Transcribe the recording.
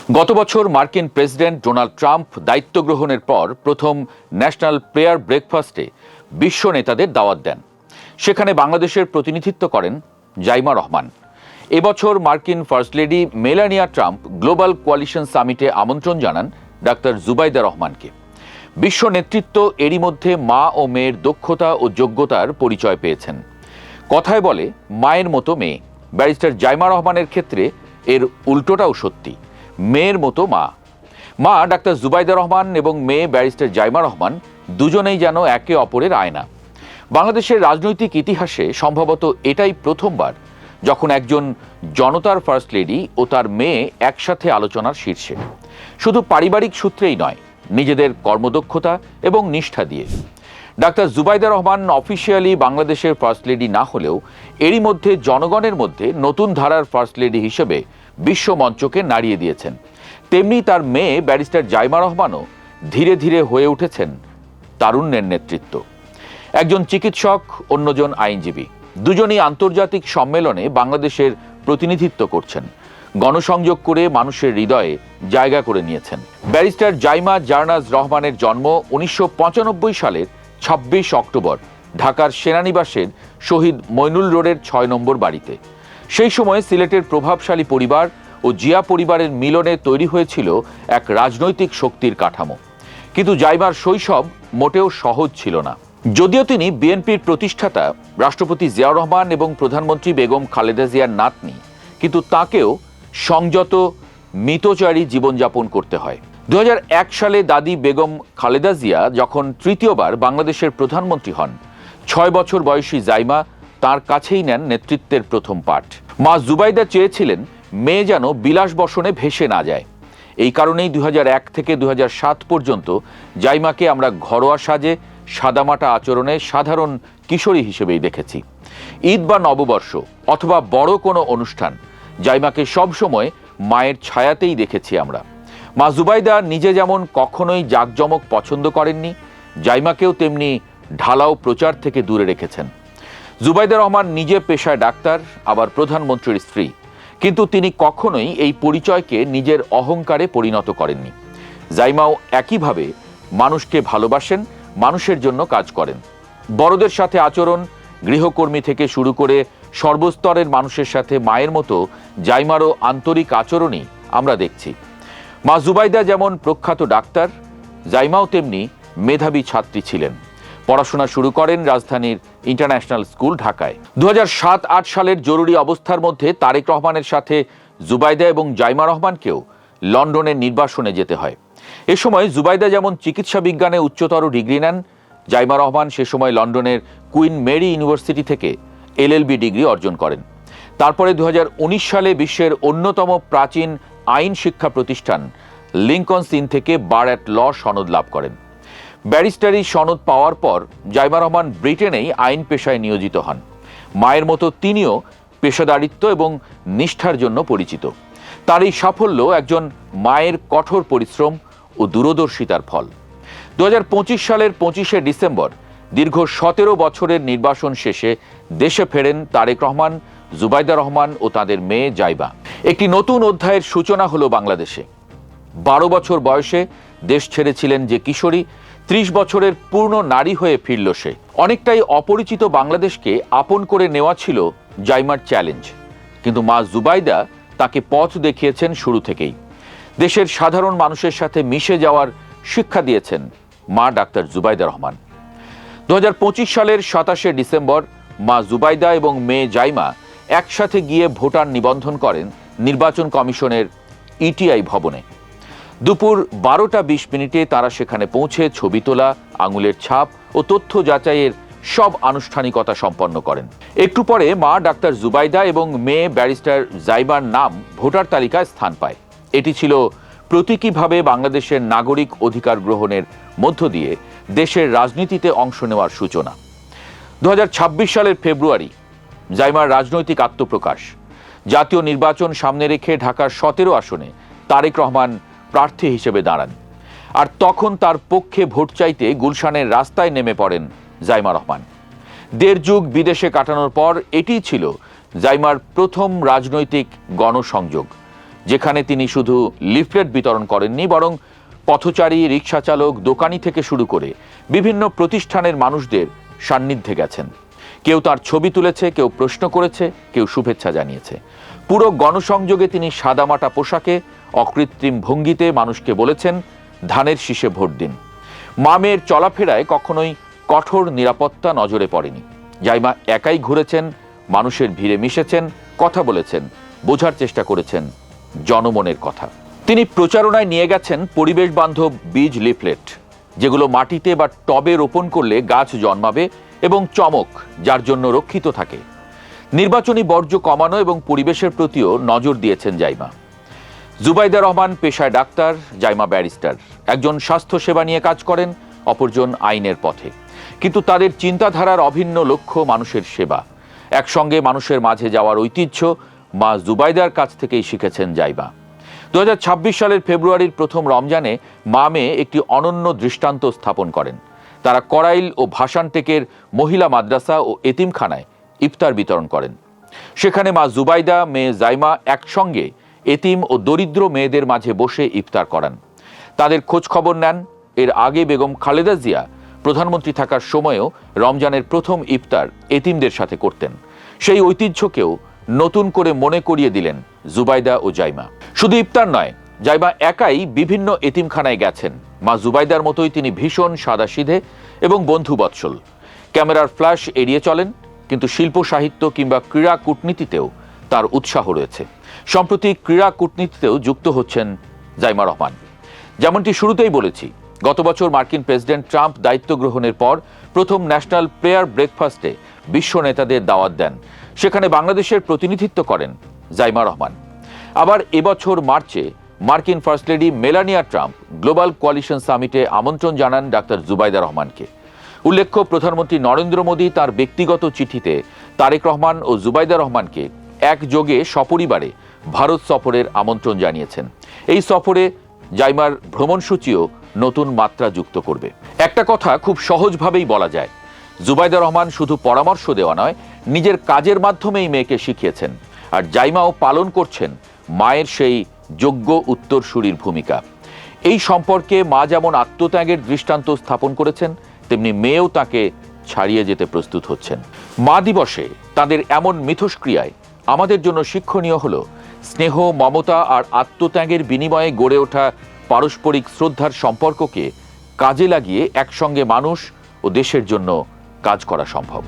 গত বছর মার্কিন প্রেসিডেন্ট ডোনাল্ড ট্রাম্প দায়িত্ব গ্রহণের পর প্রথম ন্যাশনাল প্রেয়ার ব্রেকফাস্টে বিশ্ব নেতাদের দাওয়াত দেন। সেখানে বাংলাদেশের প্রতিনিধিত্ব করেন জাইমা রহমান। এবছর মার্কিন first lady Melania Trump global coalition সামিটে আমন্ত্রণ জানান ডাক্তার জুবাইদা রহমানকে। বিশ্ব নেতৃত্ব এরই মধ্যে মা ও মেয়ের দক্ষতা ও যোগ্যতার পরিচয় পেয়েছেন। কথায় বলে মায়ের মতো মেয়ে। ব্যারিস্টার জাইমা রহমানের ক্ষেত্রে এর উল্টোটাও সত্যি, মেয়ের মতো মা ডাক্তার জুবাইদা রহমান এবং মেয়ে ব্যারিস্টার জাইমা রহমান দুজনেই যেন একে অপরের আয়না। বাংলাদেশের রাজনৈতিক ইতিহাসে সম্ভবত এটাই প্রথমবার যখন একজন জনতার ফার্স্ট লেডি ও তার মেয়ে একসাথে আলোচনার শীর্ষে, শুধু পারিবারিক সূত্রেই নয়, নিজেদের কর্মদক্ষতা এবং নিষ্ঠা দিয়ে। ডাক্তার জুবাইদা রহমান অফিসিয়ালি বাংলাদেশের ফার্স্ট লেডি না হলেও এরই মধ্যে জনগণের মধ্যে নতুন ধারার ফার্স্ট লেডি হিসেবে বিশ্ব মঞ্চকে নাড়িয়ে দিয়েছেন। তেমনি তার মেয়ে ব্যারিস্টার জাইমা রহমানও ধীরে ধীরে হয়ে উঠেছেন তারুণ্যের নেতৃত্ব। একজন চিকিৎসক, অন্যজন আইনজীবী, দুজনই আন্তর্জাতিক সম্মেলনে বাংলাদেশের প্রতিনিধিত্ব করছেন, গণসংযোগ করে মানুষের হৃদয়ে জায়গা করে নিয়েছেন। ব্যারিস্টার জাইমা জার্নাজ রহমানের জন্ম 1995 সালের 26 অক্টোবর ঢাকার সেনানিবাসের শহীদ মইনুল রোডের 6 নম্বর বাড়িতে। সেই সময় সিলেটের প্রভাবশালী পরিবার ও জিয়া পরিবারের মিলনে তৈরি হয়েছিল এক রাজনৈতিক শক্তির কাঠামো। কিন্তু জাইমার শৈশব মোটেও সহজ ছিল না। যদিও তিনি বিএনপির প্রতিষ্ঠাতা রাষ্ট্রপতি জিয়াউর রহমান এবং প্রধানমন্ত্রী বেগম খালেদা জিয়ার নাতনি, কিন্তু তাকেও সংযত মিতচারী জীবনযাপন করতে হয়। 2001 সালে দাদি বেগম খালেদা জিয়া যখন তৃতীয়বার বাংলাদেশের প্রধানমন্ত্রী হন, 6 বছর বয়সী জাইমা তার কাছেই নেন নেতৃত্বের প্রথম পাঠ। মা জুবাইদা চেয়েছিলেন মেয়ে যেন বিলাস বসনে ভেসে না যায়। এই কারণেই 2001 থেকে 2007 পর্যন্ত জাইমাকে আমরা ঘরোয়া সাজে, সাদামাটা আচরণে সাধারণ কিশোরী হিসেবেই দেখেছি। ঈদ বা নববর্ষ অথবা বড় কোনো অনুষ্ঠান জাইমাকে সবসময় মায়ের ছায়াতেই দেখেছি আমরা। মা জুবাইদা নিজে যেমন কখনোই জাঁকজমক পছন্দ করেননি, জাইমাকেও তেমনি ঢালাও প্রচার থেকে দূরে রেখেছেন। জুবাইদা রহমান নিজে পেশায় ডাক্তার, আবার প্রধানমন্ত্রীর স্ত্রী, কিন্তু তিনি কখনোই এই পরিচয়কে নিজের অহংকারে পরিণত করেননি। জাইমাও একইভাবে মানুষকে ভালোবাসেন, মানুষের জন্য কাজ করেন। বড়দের সাথে আচরণ, গৃহকর্মী থেকে শুরু করে সর্বস্তরের মানুষের সাথে মায়ের মতো জাইমারও আন্তরিক আচরণই আমরা দেখছি। মা জুবাইদা যেমন প্রখ্যাত ডাক্তার, জাইমাও তেমনি মেধাবী ছাত্রী ছিলেন। পড়াশোনা শুরু করেন রাজধানীর ইন্টারন্যাশনাল স্কুল ঢাকায়। 2007-8 সালের জরুরি অবস্থার মধ্যে তারেক রহমানের সাথে জুবাইদা এবং জাইমা রহমানকেও লন্ডনের নির্বাসনে যেতে হয়। এ সময় জুবাইদা যেমন চিকিৎসা বিজ্ঞানে উচ্চতর ডিগ্রি নেন, জাইমা রহমান সে সময় লন্ডনের কুইন মেরি ইউনিভার্সিটি থেকে LLB ডিগ্রি অর্জন করেন। তারপরে 2019 সালে বিশ্বের অন্যতম প্রাচীন আইন শিক্ষা প্রতিষ্ঠান লিঙ্কনস ইন থেকে বার অ্যাট ল সনদ লাভ করেন। ব্যারিস্টারি সনদ পাওয়ার পর জাইমা রহমান ব্রিটেনেই আইন পেশায় নিয়োজিত হন। মায়ের মতো তিনিও পেশাদারিত্ব এবং নিষ্ঠার জন্য পরিচিত। তার এই সাফল্য একজন মায়ের কঠোর পরিশ্রম ও দূরদর্শিতার ফল। 2025 সালের 25শে ডিসেম্বর দীর্ঘ 17 বছরের নির্বাসন শেষে দেশে ফেরেন তারেক রহমান, জুবাইদা রহমান ও তাদের মেয়ে জাইমা। একটি নতুন অধ্যায়ের সূচনা হলো বাংলাদেশে। 12 বছর বয়সে দেশ ছেড়েছিলেন যে কিশোরী, 30 বছরের পূর্ণ নারী হয়ে ফিরল সে। অনেকটাই অপরিচিত বাংলাদেশকে আপন করে নেওয়া ছিল জাইমার চ্যালেঞ্জ, কিন্তু মা জুবাইদা তাকে পথ দেখিয়েছেন শুরু থেকেই। দেশের সাধারণ মানুষের সাথে মিশে যাওয়ার শিক্ষা দিয়েছেন মা ডাক্তার জুবাইদা রহমান। 2025 সালের 27শে ডিসেম্বর মা জুবাইদা এবং মেয়ে জাইমা একসাথে গিয়ে ভোটার নিবন্ধন করেন নির্বাচন কমিশনের ETI ভবনে। দুপুর 12:20 তারা সেখানে পৌঁছে ছবি তোলা, আঙুলের ছাপ ও তথ্য যাচাইয়ের সব আনুষ্ঠানিকতা সম্পন্ন করেন। একটু পরে মা ডাক্তার জুবাইদা এবং মেয়ে ব্যারিস্টার জাইমার নাম ভোটার তালিকায় স্থান পায়। এটি ছিল প্রতীকীভাবে বাংলাদেশের নাগরিক অধিকার গ্রহণের মধ্য দিয়ে দেশের রাজনীতিতে অংশ নেওয়ার সূচনা। 2026 সালের ফেব্রুয়ারি জাইমার রাজনৈতিক আত্মপ্রকাশ। জাতীয় নির্বাচন সামনে রেখে ঢাকার 17 আসনে তারেক রহমান প্রার্থী হিসেবে দাঁড়ান, আর তখন তার পক্ষে ভোট চাইতে গুলশানের রাস্তায় নেমে পড়েন জাইমা রহমান। 1.5 যুগ বিদেশে কাটানোর পর এটিই ছিল জাইমার প্রথম রাজনৈতিক গণসংযোগ। যেখানে তিনি শুধু লিফলেট বিতরণ করেননি, বরং পথচারী, রিক্সা চালক, দোকানি থেকে শুরু করে বিভিন্ন প্রতিষ্ঠানের মানুষদের সান্নিধ্যে গেছেন। কেউ তার ছবি তুলেছে, কেউ প্রশ্ন করেছে, কেউ শুভেচ্ছা জানিয়েছে। পুরো গণসংযোগে তিনি সাদামাটা পোশাকে অকৃত্রিম ভঙ্গিতে মানুষকে বলেছেন, ধানের শীষে ভোট দিন। মা মেয়ের চলাফেরায় কখনোই কঠোর নিরাপত্তা নজরে পড়েনি। জাইমা একাই ঘুরেছেন, মানুষের ভিড়ে মিশেছেন, কথা বলেছেন, বোঝার চেষ্টা করেছেন জনমনের কথা। তিনি প্রচারণায় নিয়ে গেছেন পরিবেশ বান্ধব বীজ লিফলেট, যেগুলো মাটিতে বা টবে রোপণ করলে গাছ জন্মাবে এবং চমক, যার জন্য রক্ষিত থাকে। নির্বাচনী বর্জ্য কমানো এবং পরিবেশের প্রতিও নজর দিয়েছেন জাইমা। জুবাইদা রহমান পেশায় ডাক্তার, জাইমা ব্যারিস্টার। একজন স্বাস্থ্যসেবা নিয়ে কাজ করেন, অপরজন আইনের পথে। কিন্তু তাদের চিন্তাধারার অভিন্ন লক্ষ্য মানুষের সেবা। একসঙ্গে মানুষের মাঝে যাওয়ার ঐতিহ্য মা জুবাইদার কাছ থেকেই শিখেছেন জাইমা। 2026 সালের ফেব্রুয়ারির প্রথম রমজানে মা মেয়ে একটি অনন্য দৃষ্টান্ত স্থাপন করেন। তারা করাইল ও ভাসানটেকের মহিলা মাদ্রাসা ও এতিমখানায় ইফতার বিতরণ করেন। সেখানে মা জুবাইদা, মেয়ে জাইমা একসঙ্গে এতিম ও দরিদ্র মেয়েদের মাঝে বসে ইফতার করান, তাদের খোঁজ খবর নেন। এর আগে বেগম খালেদা জিয়া প্রধানমন্ত্রী থাকার সময়েও রমজানের প্রথম ইফতার এতিমদের সাথে করতেন। সেই ঐতিহ্যকেও নতুন করে মনে করিয়ে দিলেন জুবাইদা ও জাইমা। শুধু ইফতার নয়, জাইমা একাই বিভিন্ন এতিমখানায় গেছেন। মা জুবাইদার মতোই তিনি ভীষণ সাদাসিধে এবং বন্ধুবৎসল। ক্যামেরার ফ্ল্যাশ এড়িয়ে চলেন, কিন্তু শিল্প সাহিত্য কিংবা ক্রীড়া কূটনীতিতেও তার উৎসাহ রয়েছে। সম্প্রতি ক্রীড়া কূটনীতিতেও যুক্ত হচ্ছেন জাইমা রহমান। যেমনটি শুরুতেই বলেছি, গত বছর মার্কিন প্রেসিডেন্ট ট্রাম্প দায়িত্ব গ্রহণের পর প্রথম ন্যাশনাল প্রেয়ার ব্রেকফাস্টে বিশ্ব নেতাদের দাওয়াত দেন। সেখানে বাংলাদেশের প্রতিনিধিত্ব করেন জাইমা রহমান। আবার এবছর মার্চে মার্কিন first lady Melania Trump global coalition সামিটে আমন্ত্রণ জানান ডাক্তার জুবাইদা রহমানকে। উল্লেখ্য, প্রধানমন্ত্রী নরেন্দ্র মোদী তার ব্যক্তিগত চিঠিতে তারেক রহমান ও জুবাইদা রহমানকে একযোগে সপরিবারে ভারত সফরের আমন্ত্রণ জানিয়েছেন। এই সফরে জাইমার ভ্রমণসূচিও নতুন মাত্রা যুক্ত করবে। একটা কথা খুব সহজভাবেই বলা যায়, জুবাইদা রহমান শুধু পরামর্শ দেওয়া নয়, নিজের কাজের মাধ্যমেই মেয়েকে শিখিয়েছেন। আর জাইমাও পালন করছেন মায়ের সেই যোগ্য উত্তরসূরির ভূমিকা। এই সম্পর্কে মা যেমন আত্মত্যাগের দৃষ্টান্ত স্থাপন করেছেন, তেমনি মেয়েও তাকে ছাড়িয়ে যেতে প্রস্তুত হচ্ছেন। মা দিবসে তাদের এমন মিথস্ক্রিয়ায় আমাদের জন্য শিক্ষণীয় হলো স্নেহ, মমতা আর আত্মত্যাগের বিনিময়ে গড়ে ওঠা পারস্পরিক শ্রদ্ধার সম্পর্ককে কাজে লাগিয়ে একসঙ্গে মানুষ ও দেশের জন্য কাজ করা সম্ভব।